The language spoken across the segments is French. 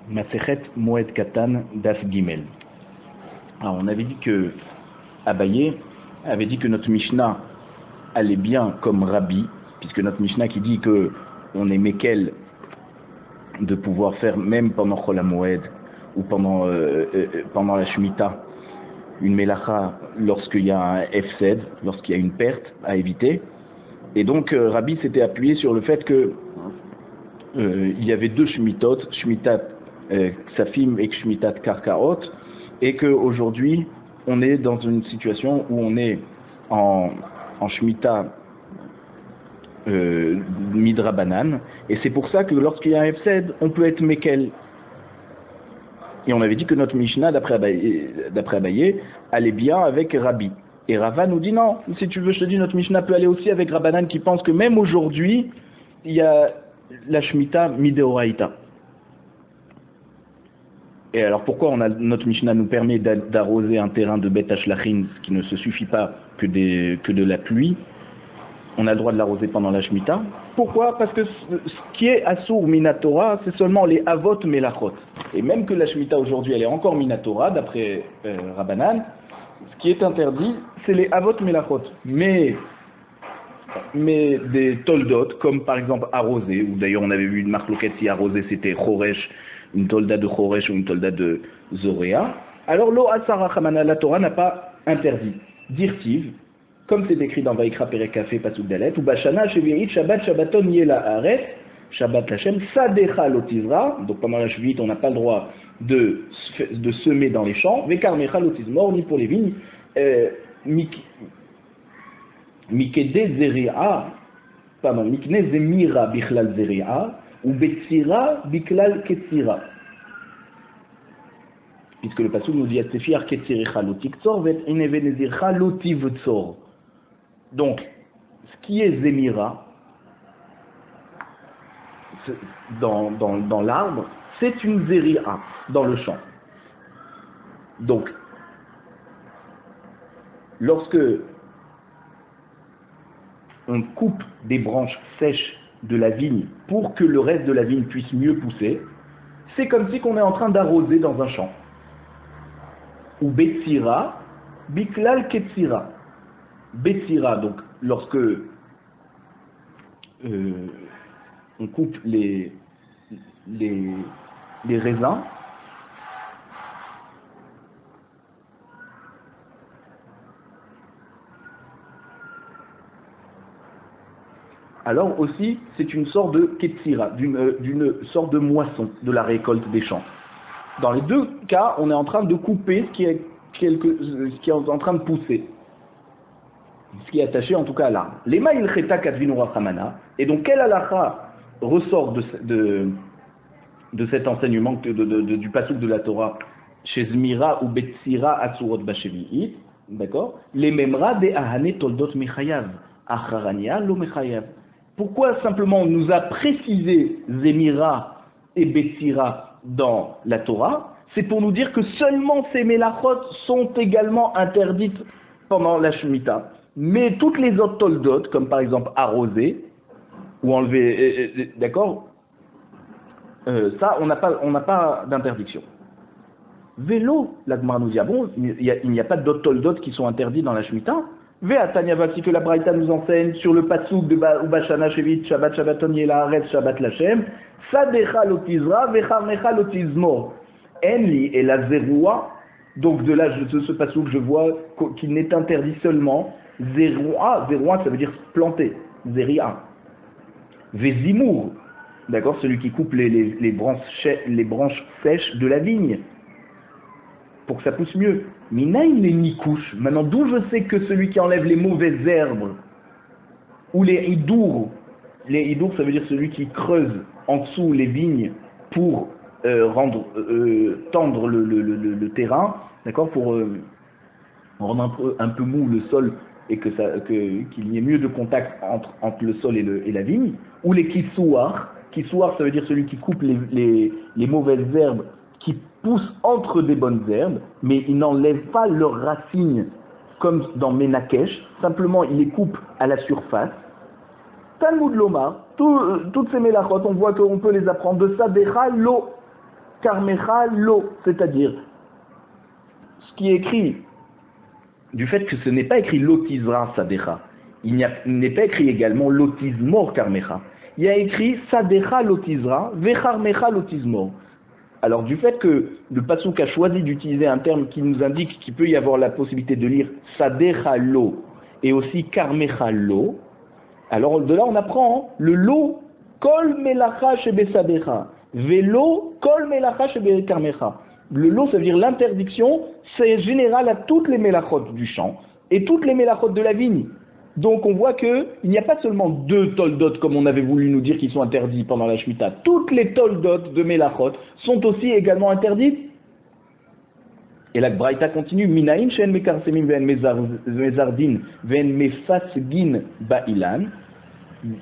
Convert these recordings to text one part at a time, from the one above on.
Masechet Moed Katan Daf Gimel. Alors on avait dit que Abaye avait dit que notre Mishnah allait bien comme Rabbi, puisque notre Mishnah qui dit que on est Mekel de pouvoir faire même pendant Chol HaMoed ou pendant la Shemitah une Melacha lorsqu'il y a un Hefsed, lorsqu'il y a une perte à éviter. Et donc Rabbi s'était appuyé sur le fait que il y avait deux Shemitot, Shemitat Ksafim et Shemitat Karkaot, et qu'aujourd'hui on est dans une situation où on est en Shemitah Midrabanan, et c'est pour ça que lorsqu'il y a un Hefsed, on peut être Mekel. Et on avait dit que notre Mishnah, d'après Abaye, allait bien avec Rabbi. Et Rava nous dit non, si tu veux, je te dis, notre Mishnah peut aller aussi avec Rabbanan qui pense que même aujourd'hui, il y a la Shemitah Mideoraita. Et alors pourquoi notre Mishnah nous permet d'arroser un terrain de Bet Hashlachin, ce qui ne se suffit pas que de la pluie? On a le droit de l'arroser pendant la Shemitah. Pourquoi? Parce que ce qui est Asur Minatora, c'est seulement les Avot Melachot. Et même que la Shemitah aujourd'hui, elle est encore Minatora, d'après Rabbanan, ce qui est interdit, c'est les Avot Melachot. Mais des Toldot, comme par exemple arroser, ou d'ailleurs on avait vu une marloquette si arroser c'était Choresh, une Tolda de Choresh ou une Tolda de Zoréa, alors Lo Asara Chamana, la Torah n'a pas interdit. Dirtiv, comme c'est écrit dans Vaikra Perek Kafé Pasuk Dalet, ou Bashana Shevi'it Shabbat Shabbaton Yela Haaretz, Shabbat Lachem, Sadecha Lotizra, donc pendant la Shevi'it on n'a pas le droit de semer dans les champs, Vekarmecha Lotizmor, ni pour les vignes, Mikede Zeria, pardon, Mikne Zemira Bichlal Zeria, ou Betsira Biklal Ketsira. Puisque le Pasuk nous dit Atzefir Ketsirecha Lotiktsor, Vet Inevenezircha Lotivtsor. Donc, ce qui est Zemira, dans l'arbre, c'est une Zeria, dans le champ. Donc, lorsque on coupe des branches sèches de la vigne pour que le reste de la vigne puisse mieux pousser, c'est comme si on est en train d'arroser dans un champ. Ou Betsira, Biklal Ketsira. Betsira, donc lorsque on coupe les raisins, alors aussi c'est une sorte de Ketsira, d'une sorte de moisson de la récolte des champs. Dans les deux cas, on est en train de couper ce qui est en train de pousser, ce qui est attaché en tout cas à l'arbre. Lema ilcheta kadvinura chamana. Et donc quel halakha ressort de cet enseignement du pasuk de la Torah chez Zmira ou Betsira Atsurot Bashevi'it, d'accord? Les memra de ahane toldot mechayav, acharania lo mechayav. Pourquoi simplement on nous a précisé Zemira et Betsira dans la Torah? C'est pour nous dire que seulement ces melachot sont également interdites pendant la Shemitah. Mais toutes les autres toldot, comme par exemple arroser ou enlever, d'accord, ça on n'a pas d'interdiction. Vélo, la Gemara nous dit, ah bon, il n'y a pas d'autres toldot qui sont interdits dans la Shemitah. Ve'atanya vati que la Braïta nous enseigne sur le pasuk de Ubashana Shevit Shabbat Shabbaton Yela Haaretz Shabbat Lachem, Sadecha Lotizra Vecharnecha Lotizmor. Enli et la Zeroua, donc de là de ce pasuk je vois qu'il n'est interdit seulement Zeroua ça veut dire planter, Zeria. Vezimour, d'accord, celui qui coupe les branches sèches de la vigne pour que ça pousse mieux. Minaï les nikouches. Maintenant, d'où je sais que celui qui enlève les mauvaises herbes, ou les hidours, ça veut dire celui qui creuse en dessous les vignes pour tendre le terrain, d'accord, pour rendre un peu mou le sol et qu'il y ait mieux de contact entre le sol et la vigne, ou les kissouars, ça veut dire celui qui coupe les mauvaises herbes qui poussent entre des bonnes herbes, mais il n'enlève pas leurs racines comme dans Menakesh, simplement il les coupe à la surface. Talmud Loma, toutes ces mélachot, on voit qu'on peut les apprendre de ça, Decha Lo karmecha lo, c'est-à-dire ce qui est écrit du fait que ce n'est pas écrit lotizra sadecha, il n'est pas écrit également lotizmor karmecha, il y a écrit sadecha lotizra vecharmecha lotizmor. Alors du fait que le pasuk a choisi d'utiliser un terme qui nous indique qu'il peut y avoir la possibilité de lire sadecha lo et aussi karmecha lo, alors de là on apprend le lo kol melacha shebe sadecha velo kol melacha shebe karmecha. Le lo, ça veut dire l'interdiction, c'est général à toutes les mélachot du champ et toutes les mélachot de la vigne. Donc on voit qu'il n'y a pas seulement 2 toldot comme on avait voulu nous dire qu'ils sont interdits pendant la Shemitah. Toutes les toldot de mélachot sont aussi également interdites. Et la Braïta continue, Minaïn shen mekarsemim ve'en mezardin ve'en mefasgin ba'ilan.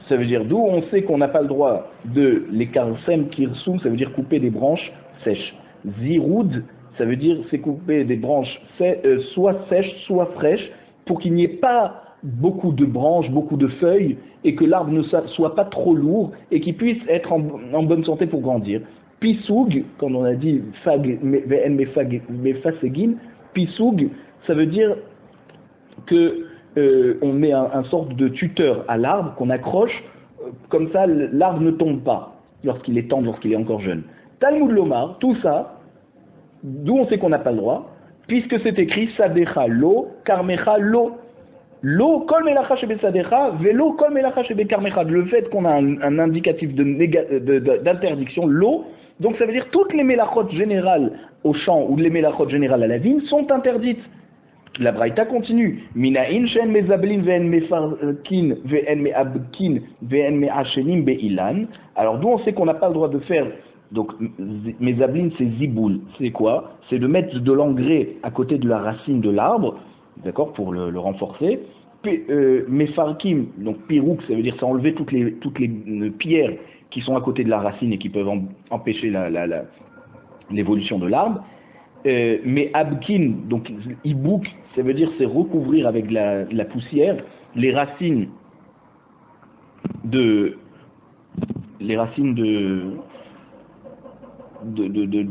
Ça veut dire d'où on sait qu'on n'a pas le droit de les karsem kirsum, ça veut dire couper des branches sèches. Ziroud, ça veut dire c'est couper des branches soit sèches, soit fraîches, pour qu'il n'y ait pas beaucoup de branches, beaucoup de feuilles, et que l'arbre ne soit pas trop lourd, et qu'il puisse être en bonne santé pour grandir. Pisoug, comme on a dit, pisoug, ça veut dire que on met un sorte de tuteur à l'arbre qu'on accroche, comme ça l'arbre ne tombe pas lorsqu'il est tendre, lorsqu'il est encore jeune. Talmud Lomar, tout ça, d'où on sait qu'on n'a pas le droit, puisque c'est écrit Sadecha lo, Karmecha lo. Lo kol melacha shebe Sadecha, velo kol melacha shebe Karmecha. Le fait qu'on a un indicatif d'interdiction, lo, donc ça veut dire toutes les mélachot générales au champ ou les mélachot générales à la vigne sont interdites. La Braïta continue. Minaïn shen mezablin ve'en mefarkin ve'en me'abkin ve'en me'ashenim be'ilan. Alors d'où on sait qu'on n'a pas le droit de faire. Donc, mezablin, c'est ziboul. C'est quoi? C'est de mettre de l'engrais à côté de la racine de l'arbre, d'accord, pour le renforcer. Mefarkim, donc pirouk, ça veut dire c'est enlever toutes les pierres qui sont à côté de la racine et qui peuvent empêcher l'évolution de l'arbre. Mais abkin, donc ibouk, ça veut dire c'est recouvrir avec la poussière les racines de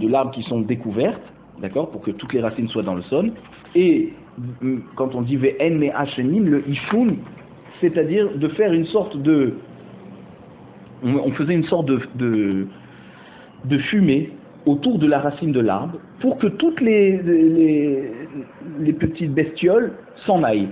l'arbre qui sont découvertes, d'accord, pour que toutes les racines soient dans le sol. Et quand on dit ve'en me'ashenim, le ishun, c'est-à-dire de faire une sorte on faisait une sorte de fumée autour de la racine de l'arbre pour que toutes les petites bestioles s'en aillent.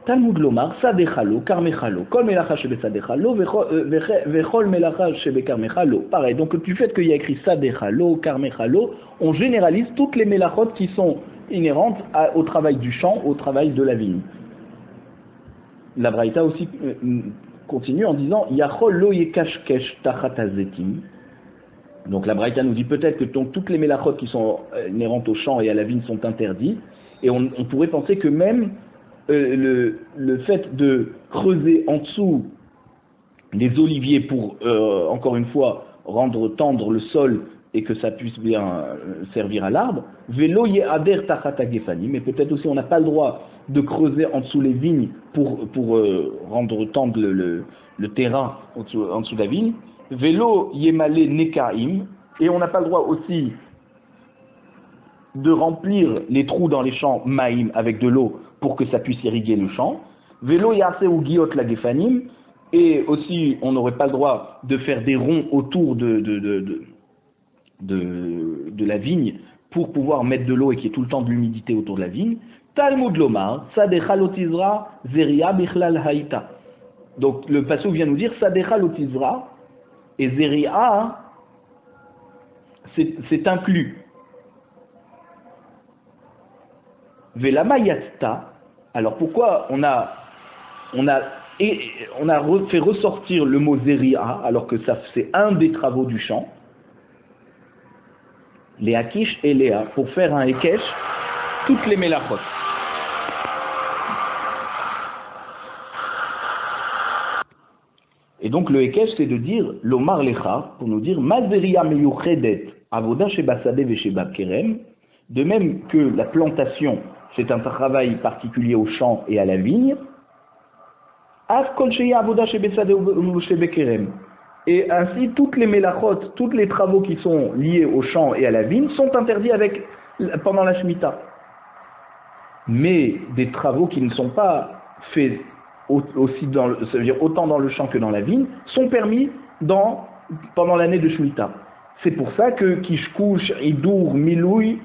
Talmud Lomar, Sadechalo, Karmechalo, Kol Melacha Shebe Sadechalo, Vechol Melacha Shebe Karmechalo. Pareil, donc du fait qu'il y a écrit Sadechalo, Karmechalo, on généralise toutes les Melachot qui sont inhérentes au travail du champ, au travail de la vigne. La Braïta aussi continue en disant Yachol lo yekashkesh tachat hazetim. Donc la Braïta nous dit peut-être que toutes les Melachot qui sont inhérentes au champ et à la vigne sont interdites, et on pourrait penser que même le fait de creuser en dessous les oliviers pour, encore une fois, rendre tendre le sol et que ça puisse bien servir à l'arbre, vélo ye'ader tachat hagefani, mais peut-être aussi on n'a pas le droit de creuser en dessous les vignes pour rendre tendre le terrain en dessous de la vigne, vélo yemale nekaim, et on n'a pas le droit aussi de remplir les trous dans les champs maïm avec de l'eau pour que ça puisse irriguer le champ. Vélo yase ou guillot la gefanim, et aussi on n'aurait pas le droit de faire des ronds autour de la vigne pour pouvoir mettre de l'eau et qu'il y ait tout le temps de l'humidité autour de la vigne. Talmud Lomar, Sadecha lotizra zeria bichlal haïta. Donc le passage vient nous dire Sadecha lotizra, et zeria c'est inclus. Velama yatta. Alors pourquoi on a fait ressortir le mot zeria alors que ça c'est un des travaux du champ, les hakish et léa, pour faire un hekesh toutes les mélachot. Et donc le hekesh c'est de dire l'omar lecha, pour nous dire mazeria meyuchedet avoda sheba sadeh ve sheba kerem, de même que la plantation c'est un travail particulier au champ et à la vigne. Av kol sheya avoda shebe sadeh ve shebe kerem. Et ainsi, toutes les mélachot, tous les travaux qui sont liés au champ et à la vigne sont interdits pendant la Shemitah. Mais des travaux qui ne sont pas faits aussi ça veut dire autant dans le champ que dans la vigne, sont permis pendant l'année de Shemitah. C'est pour ça que Kishkush, Idour, Miloui,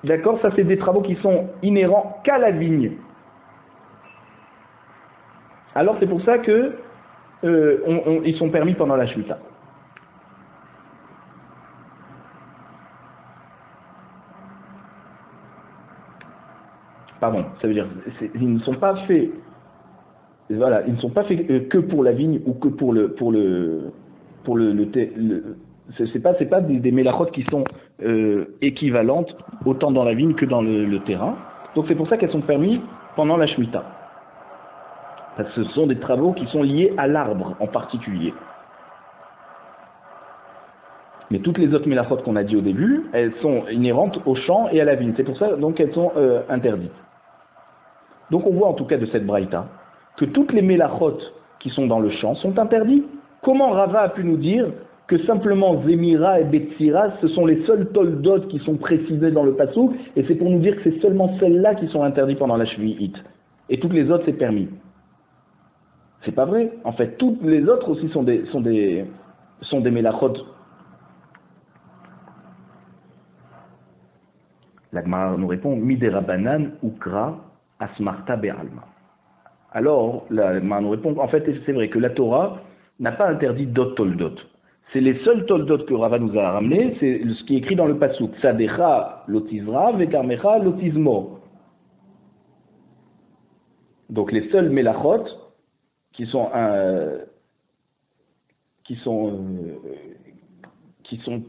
d'accord, ça c'est des travaux qui sont inhérents qu'à la vigne. Alors c'est pour ça que ils sont permis pendant la Shemitah. Pardon, ça veut dire ils ne sont pas faits. Voilà, ils ne sont pas faits que pour la vigne ou que c'est pas des mélachot qui sont équivalentes autant dans la vigne que dans le terrain. Donc c'est pour ça qu'elles sont permises pendant la Shemitah. Parce que ce sont des travaux qui sont liés à l'arbre en particulier. Mais toutes les autres mélachot qu'on a dit au début, elles sont inhérentes au champ et à la vigne. C'est pour ça donc elles sont interdites. Donc on voit en tout cas de cette braïta que toutes les mélachot qui sont dans le champ sont interdits. Comment Rava a pu nous dire que simplement Zemira et Betsira, ce sont les seuls toldot qui sont précisés dans le passouk, et c'est pour nous dire que c'est seulement celles-là qui sont interdites pendant la Shvi'it. Et toutes les autres, c'est permis. C'est pas vrai. En fait, toutes les autres aussi sont des mélachot. La Gemara nous répond Midera banan ukra asmarta be'alma. Alors, la Gemara nous répond en fait, c'est vrai que la Torah n'a pas interdit d'autres toldot. C'est les seuls toldot que Rava nous a ramenés, c'est ce qui est écrit dans le passouk. Sadecha lotizra vekarmecha lotizmo. Donc les seuls mélachot qui sont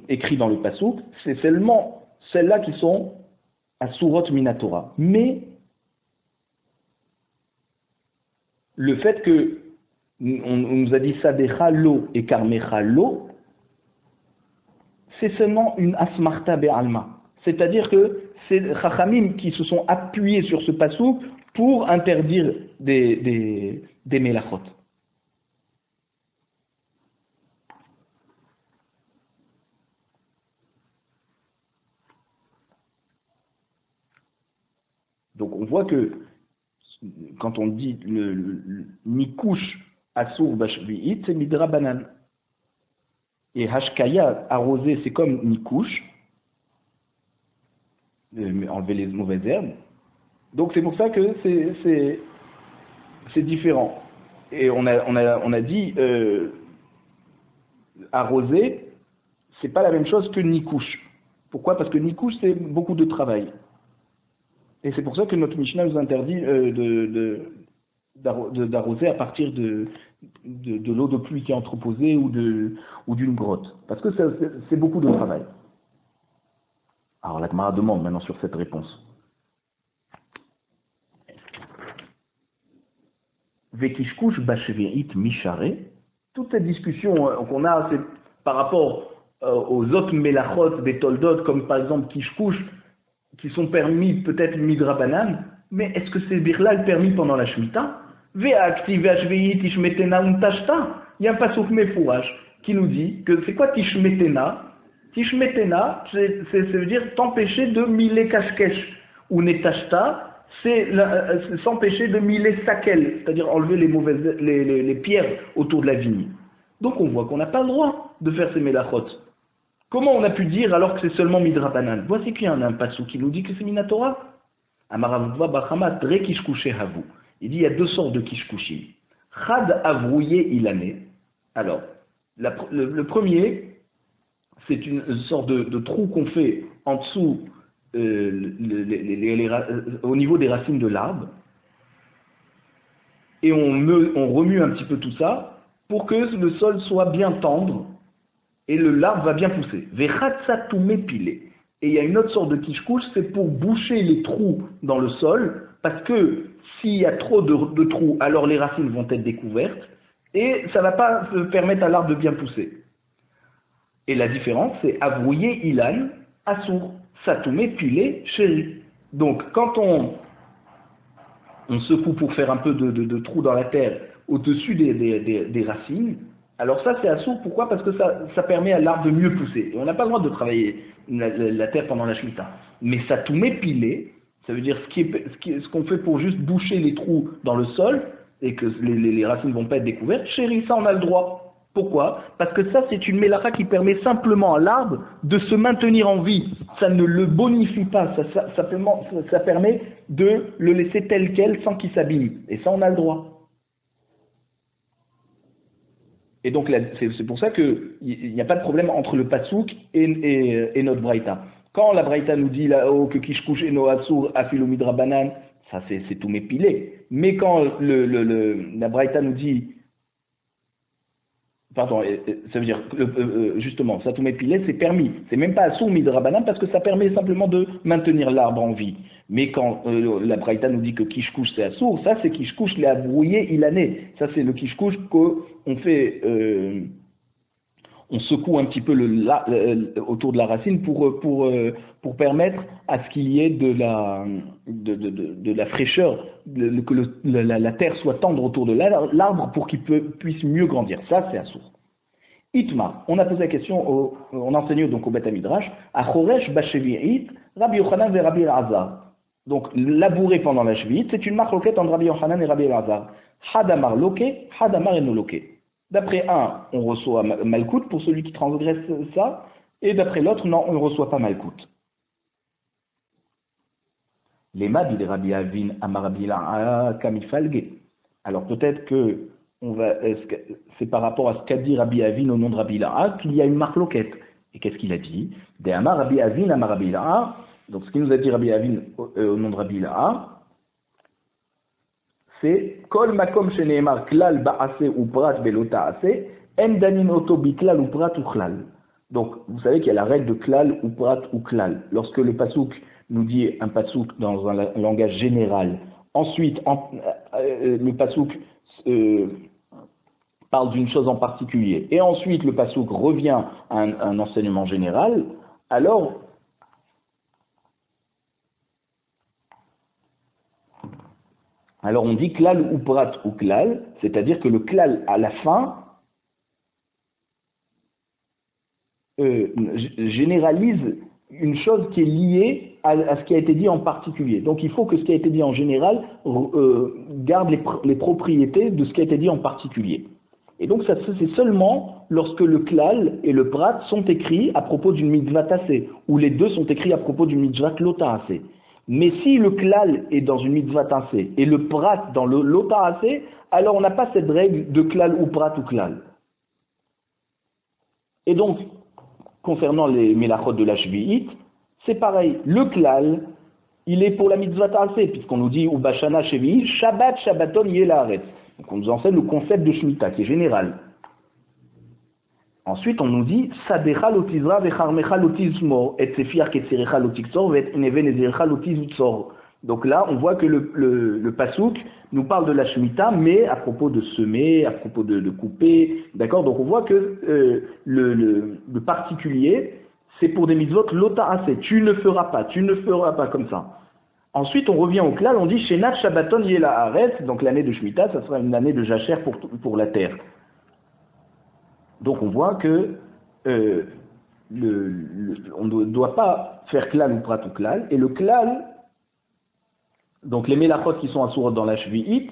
écrits dans le passouk, c'est seulement celles-là qui sont à Surot Minatora. Mais le fait que on nous a dit Sadecha lo et Karmecha lo, c'est seulement une Asmarta Be'alma. C'est-à-dire que c'est Chachamim qui se sont appuyés sur ce passouk pour interdire des mélachot. Donc on voit que quand on dit le Nikush Asur Bashvi'it, c'est Midra Banan. Et Hashkaya, arrosé, c'est comme Nikush, enlever les mauvaises herbes. Donc c'est pour ça que c'est différent. Et on a dit arroser, c'est pas la même chose que Nikush. Pourquoi? Parce que Nikush, c'est beaucoup de travail. Et c'est pour ça que notre Mishnah nous interdit d'arroser à partir de l'eau de pluie qui est entreposée ou d'une grotte. Parce que c'est beaucoup de travail. Alors la Gemara demande maintenant sur cette réponse. Vekishkush bashvi'it mishare. Toute cette discussion qu'on a, c'est par rapport aux autres mélachot des toldot, comme par exemple Kishkush, qui sont permis peut-être midrabanan, mais est-ce que c'est birlal permis pendant la Shemitah? Il y a un passouk mefourach qui nous dit que c'est quoi tishmetena? Tishmetena, ça veut dire t'empêcher de miler kashkesh, ou netashta, c'est s'empêcher de miler sakel, c'est-à-dire enlever les pierres autour de la vigne. Donc on voit qu'on n'a pas le droit de faire ces mélachot. Comment on a pu dire alors que c'est seulement midrabanan? Voici qu'il y a un passouk qui nous dit que c'est minatora. Amaravutva bachamat re kishkushe havu. Il dit il y a deux sortes de kishkushim. Chad avrouillé ilané. Alors, le premier, c'est une sorte de trou qu'on fait en dessous, au niveau des racines de l'arbre. Et on remue un petit peu tout ça pour que le sol soit bien tendre et l'arbre va bien pousser. Vechatsatumé pilé. Et il y a une autre sorte de kishkush, c'est pour boucher les trous dans le sol, parce que s'il y a trop de trous, alors les racines vont être découvertes, et ça ne va pas permettre à l'arbre de bien pousser. Et la différence, c'est avrouiller ilan, assour, satumé, pilé, chéri. Donc, quand on secoue pour faire un peu de trous dans la terre au-dessus des racines, Alors ça c'est assourd, pourquoi? Parce que ça permet à l'arbre de mieux pousser. Et on n'a pas le droit de travailler la terre pendant la Shemitah. Mais ça tout m'épilé, ça veut dire ce qu'on fait pour juste boucher les trous dans le sol et que les racines ne vont pas être découvertes, chérie, ça on a le droit. Pourquoi? Parce que ça c'est une mélacha qui permet simplement à l'arbre de se maintenir en vie. Ça ne le bonifie pas, ça permet de le laisser tel quel sans qu'il s'abîme. Et ça on a le droit. Et donc c'est pour ça qu'il n'y a pas de problème entre le pasouk et notre braïta. Quand la braïta nous dit là-haut que kishkush et no asur afilomidra banan, ça c'est tout mépilé. Mais quand la braïta nous dit, pardon, ça veut dire justement, ça tout mépilé, c'est permis. C'est même pas asur midra banan parce que ça permet simplement de maintenir l'arbre en vie. Mais quand la braïta nous dit que kishkush c'est assour, ça c'est kishkush les abrouillé ilané. Ça c'est le kishkush qu'on fait, on secoue un petit peu autour de la racine pour permettre à ce qu'il y ait de la fraîcheur, que la terre soit tendre autour de l'arbre pour qu'il puisse mieux grandir. Ça c'est assour. Itma, on a posé la question, on enseigne donc au Beth Midrash, à Choresh Bashevi'it, Rabbi Yochanan et Rabbi Elazar. Donc, labourer pendant la Shvi'it, c'est une marloquette entre Rabbi Yochanan et Rabbi Elazar. Hadamar loke, Hadamar et no loke. D'après un, on reçoit Malkout pour celui qui transgresse ça, et d'après l'autre, non, on ne reçoit pas Malkout. Les mabis de Rabbi Avin Amar Rabbi Elazar Kamifalge. Alors peut-être que c'est par rapport à ce qu'a dit Rabbi Avin au nom de Rabbi Elazar qu'il y a une marloquette. Et qu'est-ce qu'il a dit? De Amar Rabbi Avin Amar Rabbi Elazar. Donc, ce qui nous a dit Rabbi Avin au nom de Rabbi Elazar, c'est Kol makom sheneemar klal ba'ase ou prat belota ase, en danin oto bi klal ou prat ou klal. Donc, vous savez qu'il y a la règle de klal ou prat ou klal. Lorsque le pasouk nous dit un pasouk dans un langage général, ensuite le pasouk parle d'une chose en particulier, et ensuite le pasouk revient à un enseignement général, alors on dit klal ou prat ou klal, c'est-à-dire que le klal à la fin généralise une chose qui est liée à ce qui a été dit en particulier. Donc il faut que ce qui a été dit en général garde les propriétés de ce qui a été dit en particulier. Et donc ça c'est seulement lorsque le klal et le prat sont écrits à propos d'une mitzvah tassé, ou les deux sont écrits à propos d'une mitzvah lota tassé. Mais si le klal est dans une mitzvah tassé et le prat dans le lota tassé, alors on n'a pas cette règle de klal ou prat ou klal. Et donc, concernant les mélachot de la Shvi'it, c'est pareil. Le klal, il est pour la mitzvah tassé, puisqu'on nous dit ou bashana shvi'it, shabbat shabbaton yelaharetz. Donc on nous enseigne le concept de Shemitah qui est général. Ensuite, on nous dit Sadecha lotizra vecharmecha lotizmor et sefiar ketserecha lotikzor vet neve nezerecha lotizmor. Donc là, on voit que le pasouk nous parle de la Shemitah, mais à propos de semer, à propos de couper, d'accord? Donc on voit que le particulier, c'est pour des mitzvot lota assez. Tu ne feras pas comme ça. Ensuite, on revient au klal, on dit Shenat Shabbaton Yela Haaretz, donc l'année de Shemitah, ça sera une année de jachère pour la terre. Donc on voit que on ne doit pas faire klal ou prat ou klal, et le klal, donc les mélachot qui sont assourot dans la Shvi'it,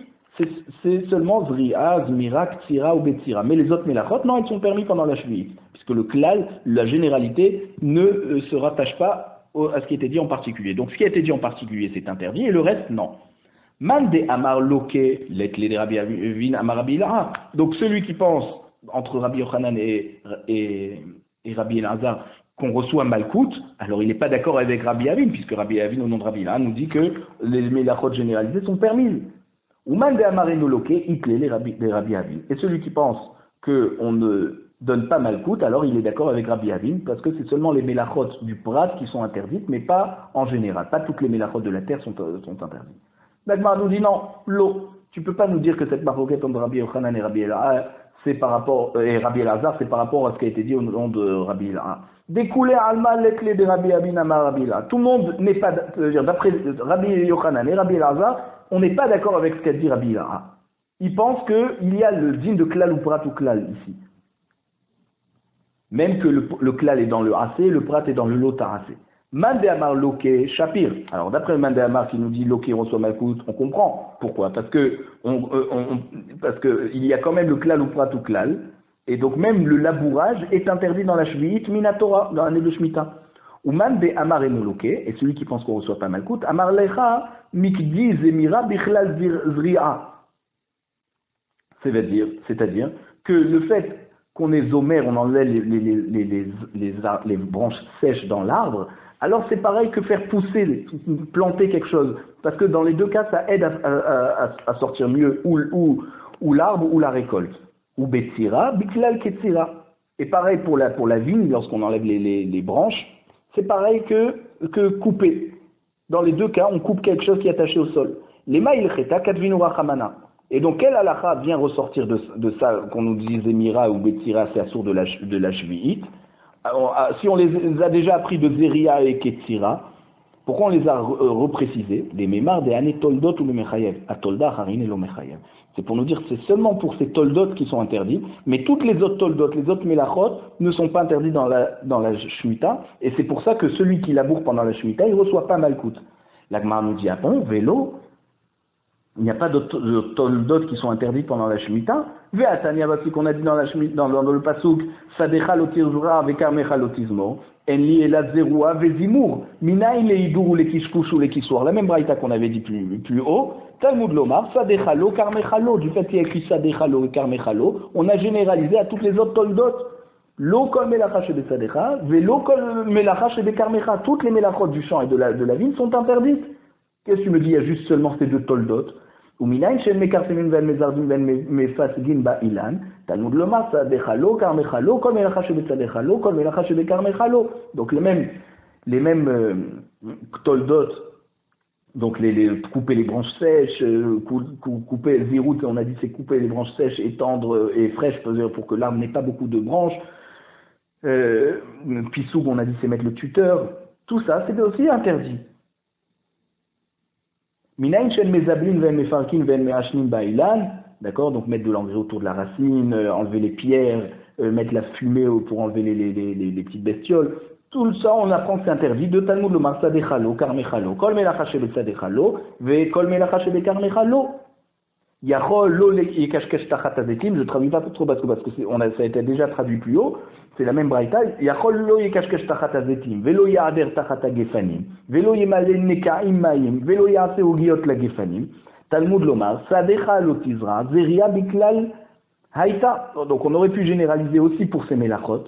c'est seulement Zri'a, Zmira, Ktsira ou Betsira. Mais les autres mélachot, non, ils sont permis pendant la Shvi'it, puisque le klal, la généralité, ne se rattache pas à ce qui a été dit en particulier. Donc ce qui a été dit en particulier, c'est interdit, et le reste, non. Man de Amar Loke, l'etle de Rabbi Avin Amar Rabbi Elazar. Donc celui qui pense, entre Rabbi Yochanan et Rabbi Elazar, qu'on reçoit Malkout, alors il n'est pas d'accord avec Rabbi Avin, puisque Rabbi Avin, au nom de Rabbi Elazar, nous dit que les mélachot généralisées sont permises. Ou Man de Amar Enoloke, itle les Rabbi Avin. Et celui qui pense qu'on ne donne pas Malkout, alors il est d'accord avec Rabbi Avin, parce que c'est seulement les mélachot du prat qui sont interdites, mais pas en général. Pas toutes les mélachot de la terre sont interdites. L'Agmara nous dit non, l'eau. Tu peux pas nous dire que cette marloquette entre Rabbi Yochanan et Rabbi Elazar, c'est par rapport, et Rabbi Elazar, c'est par rapport à ce qui a été dit au nom de Rabbi Elazar. Découlé alma les clés de Rabbi Avin Amar Rabbi Elazar. Tout le monde n'est pas, d'après Rabbi Yochanan et Rabbi Elazar, on n'est pas d'accord avec ce qu'a dit Rabbi Elazar. Il pense qu'il y a le din de klal ou prat ou klal ici. Même que le klal est dans le assez, le prat est dans le lot assez. Mande Amar Loke Shapir. Alors d'après Mande Amar qui nous dit Loke reçoit Malkout, on comprend. Pourquoi? Parce que il y a quand même le klal ou prat ou klal, et donc même le labourage est interdit dans la Shvi'it Minatora, dans l'année de Shemitah. Ou Mande Amar Loke, et celui qui pense qu'on reçoit pas Malkout, Amar Lecha Mikdi Zemira Bichlal Zri'a. C'est-à-dire que le fait qu'on est zomer, on enlève les branches sèches dans l'arbre, alors c'est pareil que faire pousser, planter quelque chose. Parce que dans les deux cas, ça aide à sortir mieux ou l'arbre ou la récolte. Ou betsira, biklal ketsira. Et pareil pour la vigne, lorsqu'on enlève les branches, c'est pareil que couper. Dans les deux cas, on coupe quelque chose qui est attaché au sol. Les maïl cheta katvinura chamana. Et donc, quel halakha vient ressortir de ça, qu'on nous dise Mira ou Betsira, c'est assour de la Shvi'it? Si on les a déjà appris de Zeria et Ketsira, pourquoi on les a reprécisés? Les mémars des années Toldot ou le Mechayev. A Tolda, Harin et le Mechayev. C'est pour nous dire que c'est seulement pour ces Toldot qui sont interdits, mais toutes les autres Toldot, les autres Melachot, ne sont pas interdits dans la Shemitah, et c'est pour ça que celui qui laboure pendant la Shemitah, il ne reçoit pas Malkout. La Gemara nous dit, ah bon, vélo, il n'y a pas de toldot qui sont interdits pendant la Shemitah. Ve'atania, voici qu'on a dit dans le pasuk, Sadecha lotirzura ve'karmecha lotizmo, enli elat zerua ve'zimur, minaï leidur ou lekishkush ou lekissoir. La même braïta qu'on avait dit plus haut, Talmud lomar, Sadecha lo, karmecha lo. Du fait qu'il y a écrit Sadecha lo et karmecha lo, on a généralisé à toutes les autres toldot. Lo kol melacha shebe sadecha, ve'lo kol melacha shebe karmecha. Toutes les melachot du champ et de la vigne sont interdites. Qu'est-ce que tu me dis? Il y a juste seulement ces deux toldot. Donc le même, les mêmes toldot, donc couper les branches sèches, couper le zirout, on a dit c'est couper les branches sèches et tendres et fraîches pour que l'arbre n'ait pas beaucoup de branches. Pissoug, on a dit c'est mettre le tuteur. Tout ça, c'est aussi interdit. D'accord, donc mettre de l'engrais autour de la racine, enlever les pierres, mettre la fumée pour enlever les petites bestioles. Tout ça, on apprend que c'est interdit. De Talmud le Marsa de Chalo, Karmechalo, Kol Melacha Shebetsa de Chalo, Ve Kol Melacha Shebe Karmechalo. Yachol lo yekashkesh tachat azetim, je traduis pas trop parce que ça a été déjà traduit plus haut, c'est la même braïta. Yachol lo yekashkesh tachat azetim, velo ya'ader tachat agefanim, velo yemale nekaim maim, velo ya'ase ogiot la gefanim. Talmud lomar, sadecha lotizra, zeria biklal haïta. Donc on aurait pu généraliser aussi pour ces melachot.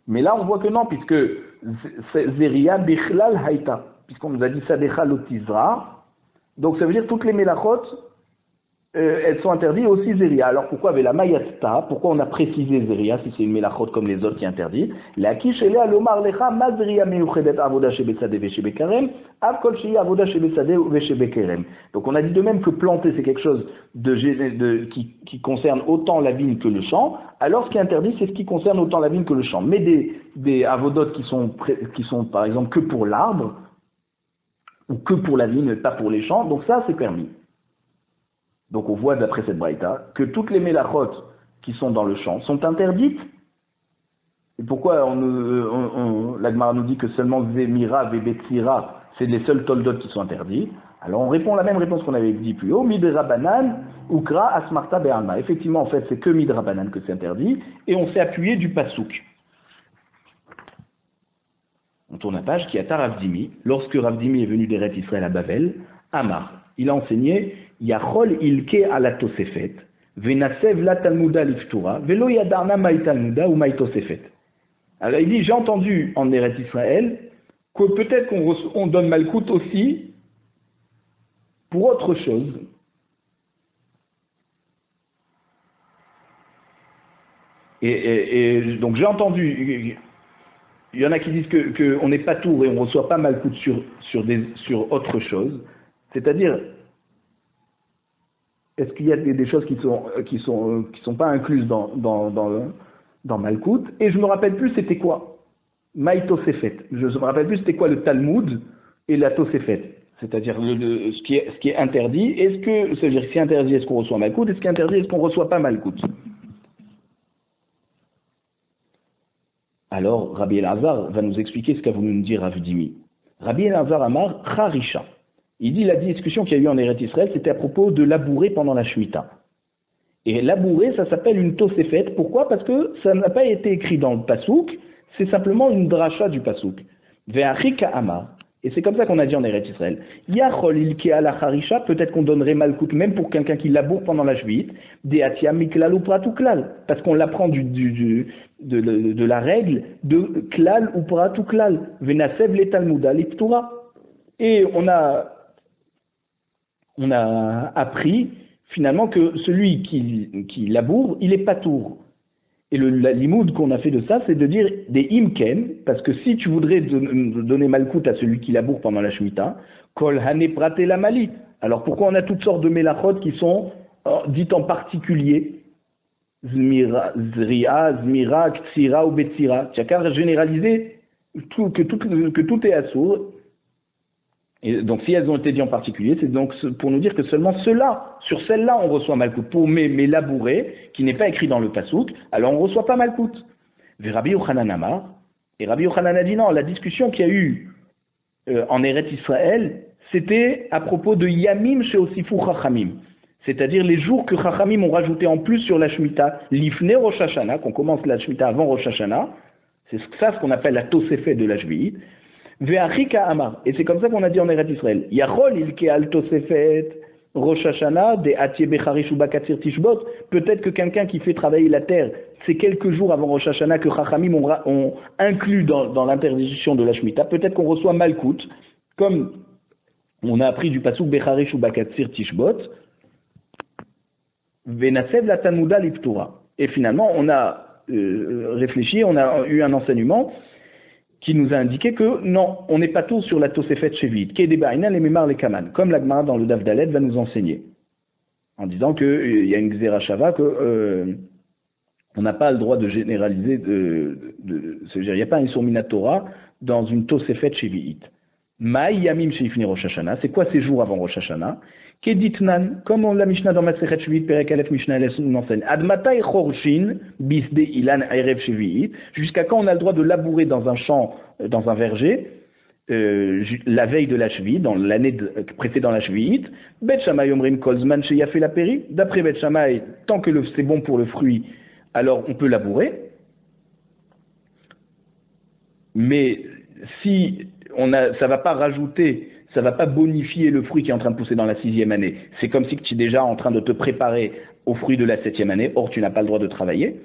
Mais là on voit que non, puisque zeria biklal haïta, puisqu'on nous a dit sadecha lotizra. Donc ça veut dire toutes les melachot, elles sont interdites aussi Zeria. Alors pourquoi avec la Mayatta, pourquoi on a précisé Zeria si c'est une melachot comme les autres qui est interdite? La kishelea lomar lecha ma Zeria meyuchedet avoda shebesade veshebekarem, av kol shei avoda shebesade veshebekerem. Donc on a dit de même que planter c'est quelque chose qui concerne autant la vigne que le champ. Alors ce qui est interdit c'est ce qui concerne autant la vigne que le champ. Mais des avodotes qui sont par exemple que pour l'arbre, ou que pour la vigne, pas pour les champs, donc ça c'est permis. Donc on voit d'après cette braïta que toutes les melachot qui sont dans le champ sont interdites. Et pourquoi la Gemara nous dit que seulement Zemira, Vebetsira, c'est les seuls toldot qui sont interdits? Alors on répond la même réponse qu'on avait dit plus haut, Midra Banan, Ukra, Asmarta, Be'alma. Effectivement, en fait, c'est que Midra Banan que c'est interdit, et on s'est appuyé du Passouk. On tourne la page, qui a Rav Dimi, lorsque Rav Dimi est venu d'Eretz Israël à Bavel, Amar, il a enseigné Yachol ilke ala tosefet, venasev la talmuda liftura, velo yadarna maï talmuda ou maï tosefet. Alors il dit, j'ai entendu en Eretz Israël que peut-être qu'on donne Malkout aussi pour autre chose. Et donc j'ai entendu. Il y en a qui disent qu'on n'est pas tour et on ne reçoit pas Malkout sur autre chose. C'est-à-dire, est-ce qu'il y a des choses qui sont pas incluses dans Malkout? Et je me rappelle plus c'était quoi. Maï Tosefet. Je me rappelle plus c'était quoi le Talmud et la Tosefet. C'est-à-dire ce qui est interdit. C'est-à-dire ce qui est interdit, est-ce qu'on reçoit Malkout? Et ce qui est interdit, est-ce qu'on ne reçoit pas Malkout? Alors, Rabbi Elazar va nous expliquer ce qu'a voulu nous dire Rav Dimi. Rabbi Elazar Amar Charisha. Il dit la discussion qu'il y a eu en Eretz Israël, c'était à propos de labourer pendant la Shemitah. Et labourer, ça s'appelle une tosefet. Pourquoi? Parce que ça n'a pas été écrit dans le Pasouk, c'est simplement une dracha du Pasouk. Ve'achika Amar. Et c'est comme ça qu'on a dit en Eretz Israël. Yachol ilkea la charisha, peut-être qu'on donnerait malkout même pour quelqu'un qui laboure pendant la Shvit, deatia miklal ou prat ou klal. Parce qu'on l'apprend de la règle de klal ou prat ou klal. Venasev le talmuda liptura. Et on a appris finalement que celui qui laboure, il est patour. Et la limoud qu'on a fait de ça, c'est de dire des imken, parce que si tu voudrais donner malkout à celui qui laboure pendant la Shemitah, kol hane prate la mali. Alors pourquoi on a toutes sortes de mélachot qui sont dites en particulier, zria, zmira, ktsira ou betsira. Tu as qu'à généraliser que tout est assourd. Et donc si elles ont été dites en particulier, c'est donc pour nous dire que seulement ceux-là, sur celles-là, on reçoit malkout. Pour mes labourés, qui n'est pas écrit dans le pasouk, alors on ne reçoit pas malkout. Rabbi Yochanan Amar, et Rabbi Yochanan a dit non, la discussion qu'il y a eu en Eretz Israël, c'était à propos de Yamim chez Osifu Chachamim. C'est-à-dire les jours que Chachamim ont rajouté en plus sur la Shemitah, l'Ifne Rosh Hashanah, qu'on commence la Shemitah avant Rosh Hashanah, c'est ça ce qu'on appelle la Tosefet de la Shvi'it. Ve'achika Amar. Et c'est comme ça qu'on a dit en Eretz Israël. Yachol ilke al Tosefet Rosh Hashanah de Atie Becharish ou Bakatzir Tishbot. Peut-être que quelqu'un qui fait travailler la terre, c'est quelques jours avant Rosh Hashanah que Chachamim ont inclus dans l'interdiction de la Shemitah. Peut-être qu'on reçoit Malkout, comme on a appris du pasuk Becharish ou Bakatzir Tishbot. Venasev la Talmuda Liptura. Et finalement, on a réfléchi, on a eu un enseignement qui nous a indiqué que non, on n'est pas tous sur la Tosefet Shevit, Kedeba'ina les Memar les Kaman, comme la Gemara dans le Daf Dalet va nous enseigner, en disant qu'il y a une Gzera Shava, que on n'a pas le droit de généraliser, il n'y a pas un Isur Minat Torah dans une Tosefet Shevit. Maï Yamim Sheifni Rosh Hashanah, c'est quoi ces jours avant Rosh Hashanah? Keditnan, comme on l'a Mishnah dans Masechet Shevit, Perek Aleph Mishnah nous enseigne. Admatai Chorshin, Bisde Ilan Erev Shevit, jusqu'à quand on a le droit de labourer dans un champ, dans un verger, la veille de la Shevit, dans l'année précédant la Shevit. Bet Shammai Omrim Kolzman Sheyafé la Peri, d'après Bet Shammai, tant que c'est bon pour le fruit, alors on peut labourer. Mais si ça va pas rajouter, ça va pas bonifier le fruit qui est en train de pousser dans la 6e année. C'est comme si tu es déjà en train de te préparer au fruit de la 7e année, or tu n'as pas le droit de travailler.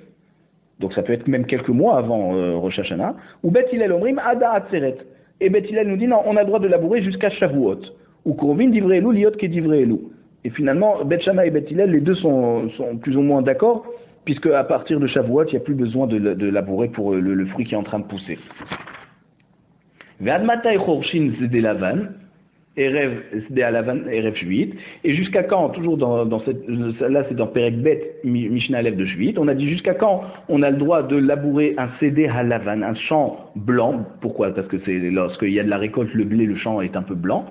Donc ça peut être même quelques mois avant Rosh Hashanah. Ou Bet Hillel Omrim Ada Atzeret. Et Bet Hillel nous dit non, on a le droit de labourer jusqu'à Shavuot. Ou Krovin Divrei Elul, Liot Ke Divrei Elul. Et finalement, Bet Shammai et Bet Hillel, les deux sont plus ou moins d'accord, puisque à partir de Shavuot, il n'y a plus besoin de labourer pour le fruit qui est en train de pousser. Ve'admatai Chorshin Zede Lavan, Erev Zede Alavan, Erev Shvit. Et jusqu'à quand, toujours dans cette, là c'est dans Perek Bet, Mishnah Aleph de Shvit, on a dit jusqu'à quand on a le droit de labourer un Zede Halavan, un champ blanc. Pourquoi? Parce que c'est lorsqu'il y a de la récolte, le blé, le champ est un peu blanc.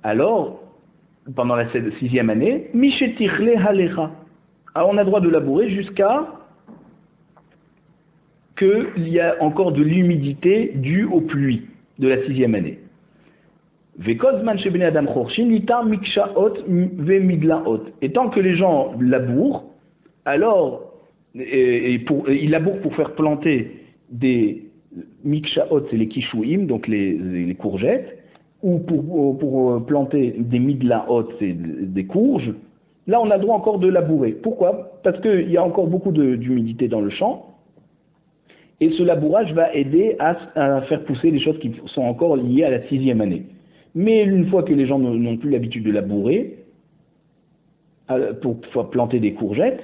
Alors, pendant la 6e année, Mishetichle Halecha. Alors on a le droit de labourer jusqu'à qu'il y a encore de l'humidité due aux pluies de la 6e année. Et tant que les gens labourent, alors ils labourent pour faire planter des mikshaot, c'est les kishouim, donc les courgettes, ou pour planter des midlaot, c'est des courges. Là, on a le droit encore de labourer. Pourquoi? Parce qu'il y a encore beaucoup d'humidité dans le champ. Et ce labourage va aider à faire pousser les choses qui sont encore liées à la 6e année. Mais une fois que les gens n'ont plus l'habitude de labourer, pour planter des courgettes,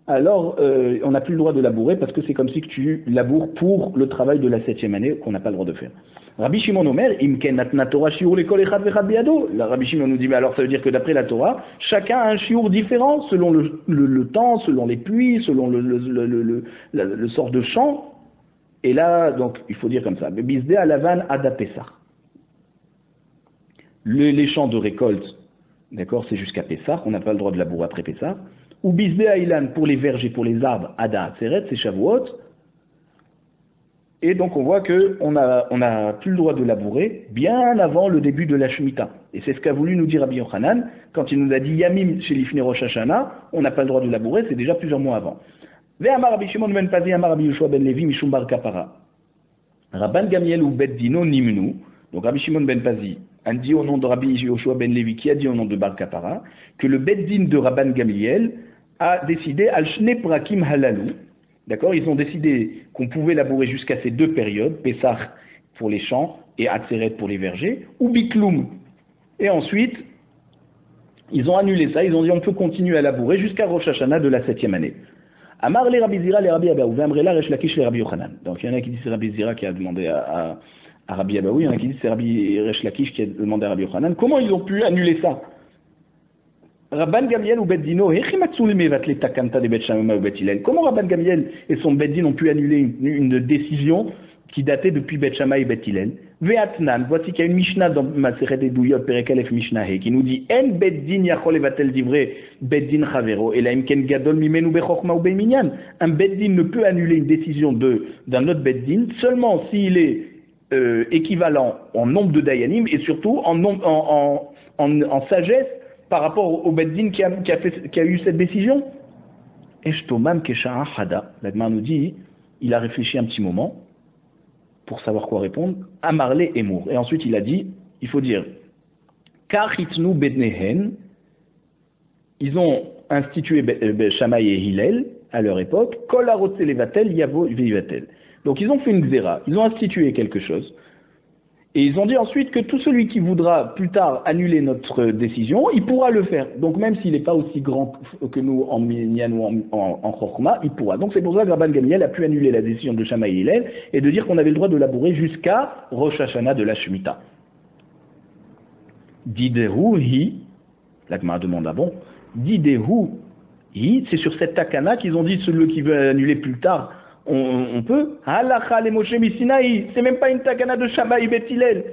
alors on n'a plus le droit de labourer parce que c'est comme si que tu laboures pour le travail de la 7e année qu'on n'a pas le droit de faire. Rabbi Shimon Omer, Imken Natna Torah Shiur l'école Echad Vechad Biado. Rabbi Shimon nous dit, mais alors ça veut dire que d'après la Torah, chacun a un shiur différent selon le temps, selon les pluies, selon le sort de champ. Et là, donc, il faut dire comme ça. Bisde alavan ada Pessah. Les champs de récolte, d'accord, c'est jusqu'à Pessah, on n'a pas le droit de labourer après Pessah. Ou bisde ailan pour les vergers, pour les arbres, ada Atzeret, c'est Shavuot. Et donc on voit qu'on a plus le droit de labourer bien avant le début de la Shemitah. Et c'est ce qu'a voulu nous dire Rabbi Yochanan quand il nous a dit Yamim chez Lifnei Rosh Hashanah, on n'a pas le droit de labourer, c'est déjà plusieurs mois avant. Ve'amar Rabbi Shimon ben Pazi, amar Rabbi Yoshua ben Levi, mishum bar kapara. Rabban Gamiel ou Bet Dino nimnu. Donc Rabbi Shimon ben Pazi a dit au nom de Rabbi Yoshua ben Levi, qui a dit au nom de bar kapara, que le Bet Din de Rabban Gamiel a décidé al shne prakim halalou. D'accord, ils ont décidé qu'on pouvait labourer jusqu'à ces deux périodes, Pessah pour les champs et Atzeret pour les vergers, ou Bikloum. Et ensuite, ils ont annulé ça, ils ont dit on peut continuer à labourer jusqu'à Rosh Hashanah de la 7e année. Amar les Rabbi Zira, les Rabbi Abaou, Vemrela, Resh Lakish, les Rabbi Yochanan. Donc il y en a qui disent c'est Rabbi Zira qui a demandé à Rabbi Abaou, il y en a qui disent c'est Rabbi Resh Lakish qui a demandé à Rabbi Yochanan. Comment ils ont pu annuler ça? Rabban Gamiel ou Bet Dino, comment Rabban Gamiel et son Bet Din ont pu annuler une décision qui datait depuis Bet Shammai et Bet Hillel? Ve'atnan, voici qu'il y a une Mishnah dans Maseret Eduyot, Perek Aleph Mishnah, qui nous dit En Bet Din yachol levatel divrei Bet Din chavero, et la imken gadol mimenu bechokma ou beminyan. Un Bet Din ne peut annuler une décision d'un autre Bet Din seulement s'il est équivalent en nombre de dayanim et surtout en sagesse par rapport au Beddin qui a eu cette décision. Eshtomam kesha'a hada. L'Agmar nous dit, il a réfléchi un petit moment pour savoir quoi répondre. Amarle Emour. Et ensuite il a dit, il faut dire, Kachitnu bednehen, ils ont institué Shammai et Hillel à leur époque, Kol harotze levatel yavo veivatel. Donc ils ont fait une xéra, ils ont institué quelque chose. Et ils ont dit ensuite que tout celui qui voudra plus tard annuler notre décision, il pourra le faire. Donc même s'il n'est pas aussi grand que nous en Minyan ou en Chorma, il pourra. Donc c'est pour ça que Rabban Gamiel a pu annuler la décision de Shammai et Hillel et de dire qu'on avait le droit de labourer jusqu'à Rosh Hashanah de la Shemitah. Didehu hi, l'Agma demande ah bon, Didehu hi, c'est sur cette takana qu'ils ont dit celui qui veut annuler plus tard, on peut. Halacha le Moshe Misinaï. C'est même pas une takana de Shammai Bet Hillel.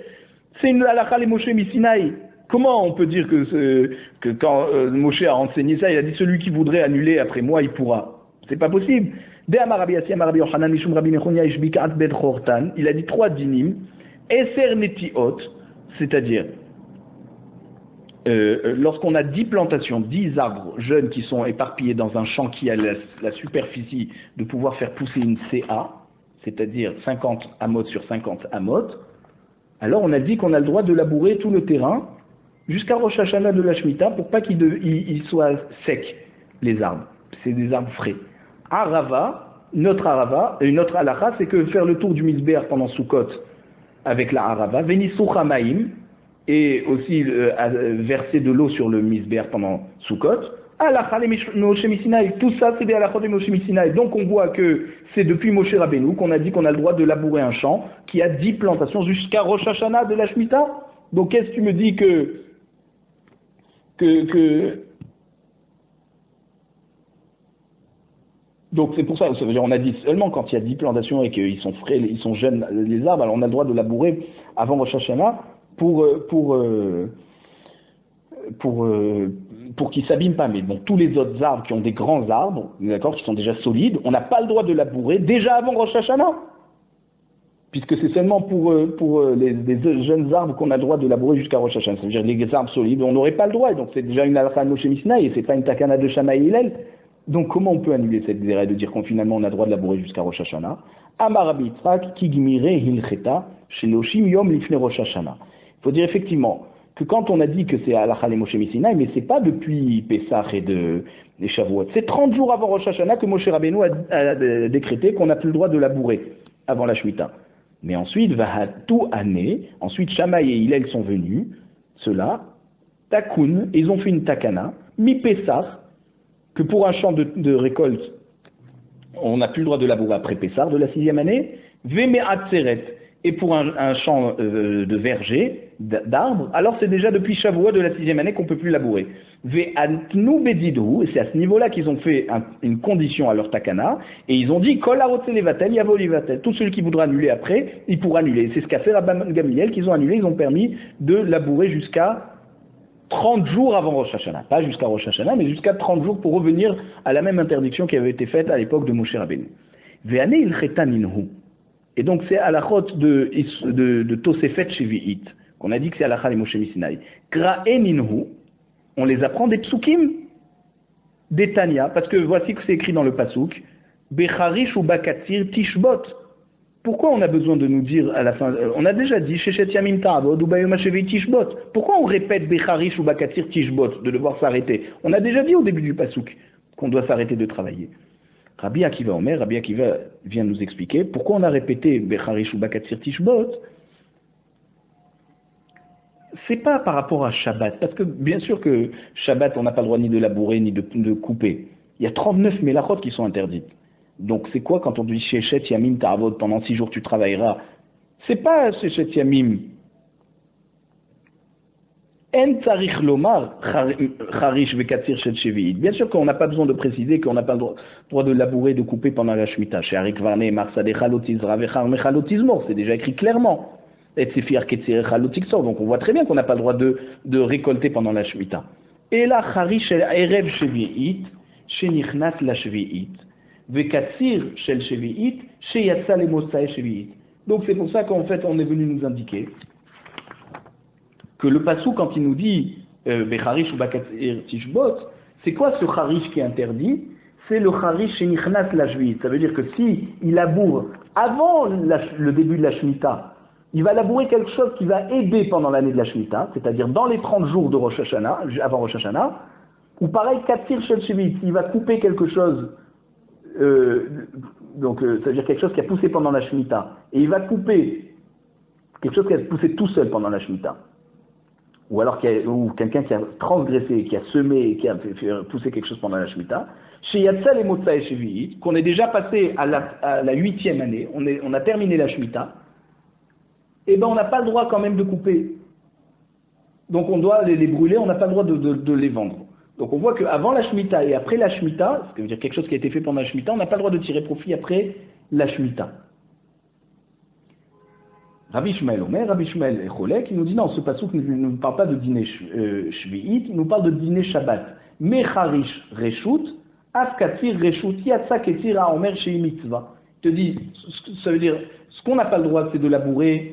C'est une halacha le Moshe Misinaï. Comment on peut dire que quand Moshe a enseigné ça, il a dit celui qui voudrait annuler après moi, il pourra. C'est pas possible. Il a dit 3 dinim. Eser netiot, c'est-à-dire lorsqu'on a 10 plantations, 10 arbres jeunes qui sont éparpillés dans un champ qui a la superficie de pouvoir faire pousser une CA, c'est-à-dire 50 amot sur 50 amot, alors on a dit qu'on a le droit de labourer tout le terrain jusqu'à Rosh Hashanah de la Shemitah pour pas qu'ils soient secs, les arbres. C'est des arbres frais. Arava, notre halakha, c'est que faire le tour du Misbéach pendant Sukkot avec la Arava, Venissou Hamaim, et aussi verser de l'eau sur le misbéach pendant Sukkot. Tout ça, c'est des halachot de Moshe Misinaï. Donc on voit que c'est depuis Moshe Rabbeinu qu'on a dit qu'on a le droit de labourer un champ qui a 10 plantations jusqu'à Rosh Hashanah de la Shemitah. Donc qu'est-ce que tu me dis que donc c'est pour ça, ça veut dire on a dit seulement quand il y a 10 plantations et qu'ils sont frais, ils sont jeunes les arbres, alors on a le droit de labourer avant Rosh Hashanah pour qu'ils s'abîment pas. Mais bon, tous les autres arbres qui ont des grands arbres, d'accord, qui sont déjà solides, on n'a pas le droit de labourer déjà avant Rosh Hashanah. Puisque c'est seulement pour les jeunes arbres qu'on a le droit de labourer jusqu'à Rosh Hashanah. Ça veut dire les arbres solides, on n'aurait pas le droit. Et donc c'est déjà une halakha de Moshe Misinaï et c'est pas une takana de Shammai et Hillel. Donc comment on peut annuler cette zéra et de dire qu'on finalement on a le droit de labourer jusqu'à Rosh Hashanah? Amar Rabbi Yitzhak ki gmire hilcheta sheloshim yom lifnei Rosh Hashanah. Il faut dire effectivement que quand on a dit que c'est halakha le Moshe Misinaï, mais c'est pas depuis Pessah et des Shavuot. C'est 30 jours avant Rosh Hashanah que Moshe Rabbeinu a décrété qu'on n'a plus le droit de labourer avant la Shemitah. Mais ensuite, tout année, ensuite Shammai et Hillel sont venus, ceux-là, Takun, ils ont fait une takana, mi-Pessah, que pour un champ de récolte, on n'a plus le droit de labourer après Pessah de la 6e année, Veme Atzeret, et pour un champ de verger, d'arbres, alors c'est déjà depuis Shavuot de la 6e année qu'on ne peut plus labourer. Ve'antnu bedidhu, et c'est à ce niveau-là qu'ils ont fait une condition à leur takana, et ils ont dit Kol harotze levatel yavo levatel. Tout celui qui voudra annuler après, il pourra annuler. C'est ce qu'a fait Rabban Gamiel, qu'ils ont annulé, ils ont permis de labourer jusqu'à 30 jours avant Rosh Hashanah. Pas jusqu'à Rosh Hashanah, mais jusqu'à 30 jours pour revenir à la même interdiction qui avait été faite à l'époque de Moshe Rabbeinu. Ve'ane ilcheta minhu. Et donc c'est à la chôte de Tosefet Shevi'it, qu'on a dit que c'est à la Chal Moshe Misinaï. Kra'e minhu, on les apprend des psukim, des Tanya, parce que voici que c'est écrit dans le pasuk, Becharish ou Bakatir Tishbot. Pourquoi on a besoin de nous dire à la fin, on a déjà dit Shechet Yamim Ta'avod ou Bayom HaShevi Tishbot. Pourquoi on répète Becharish ou Bakatir Tishbot, de devoir s'arrêter? On a déjà dit au début du pasuk qu'on doit s'arrêter de travailler. Rabbi Akiva Omer, Rabbi Akiva vient nous expliquer pourquoi on a répété Becharish ou Bakatir Tishbot. C'est pas par rapport à Shabbat, parce que bien sûr que Shabbat, on n'a pas le droit ni de labourer, ni de couper. Il y a 39 mélachot qui sont interdites. Donc c'est quoi quand on dit Shechet Yamim Ta'avod, pendant 6 jours tu travailleras? C'est pas Shechet Yamim. En Tzarich Lomar, Charish Vekatzir Shel Shevi'it. Bien sûr qu'on n'a pas besoin de préciser qu'on n'a pas le droit de labourer, de couper pendant la Shemitah. Chez Arik Varne, Marsade Chalotizra Vechar Mechalotizmor, c'est déjà écrit clairement. Et Tsefir Ketzir Chalotixor, donc on voit très bien qu'on n'a pas le droit de récolter pendant la Shemitah. Et là, Charish Erev Shevi'it, Shenichnat la Shevi'it. Vekatzir Shel Shevi'it, Sheyatsa le Mosai Shevi'it. Donc c'est pour ça qu'en fait on est venu nous indiquer que le passou, quand il nous dit Becharish ou Bakatzir Tishbot, c'est quoi ce Charish qui est interdit? C'est le Charish Shenichnas la Shevi'it. Ça veut dire que si il laboure avant le début de la Shemitah, il va labourer quelque chose qui va aider pendant l'année de la Shemitah, c'est-à-dire dans les 30 jours de Rosh Hashanah, avant Rosh Hashanah, ou pareil, Katzir Shel Shevi'it, il va couper quelque chose, c'est-à-dire quelque chose qui a poussé pendant la Shemitah, et il va couper quelque chose qui a poussé tout seul pendant la Shemitah, ou alors ou quelqu'un qui a transgressé, qui a semé, qui a fait pousser quelque chose pendant la Shemitah, chez Yatzal et Motsa et Shevi'it, qu'on est déjà passé à la 8e année, on a terminé la Shemitah, et ben on n'a pas le droit quand même de couper. Donc on doit les brûler, on n'a pas le droit de les vendre. Donc on voit qu'avant la Shemitah et après la Shemitah, ce qui veut dire quelque chose qui a été fait pendant la Shemitah, on n'a pas le droit de tirer profit après la Shemitah. Rabbi Shmuel Omer, Rabbi Shmuel Echolek, qui nous dit non, ce pasuk ne nous parle pas de dîner Shvi'it, il nous parle de dîner Shabbat. Mecharish Reshut, Afkatir Reshut, Yatsa Ketir Haomer Shei Mitzvah. Il te dit, ça veut dire, ce qu'on n'a pas le droit, c'est de labourer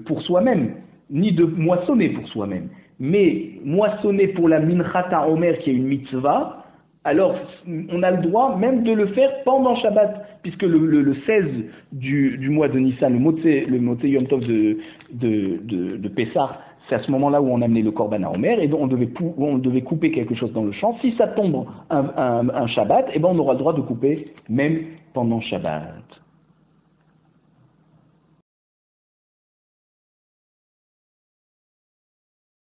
pour soi-même, ni de moissonner pour soi-même. Mais moissonner pour la Minchat HaOmer, qui est une mitzvah, alors on a le droit même de le faire pendant Shabbat, puisque le 16 du mois de Nissan, le Motzei Yom Tov de Pessah, c'est à ce moment-là où on amenait le Korban HaOmer, et donc on devait couper quelque chose dans le champ. Si ça tombe un Shabbat, et ben on aura le droit de couper même pendant Shabbat.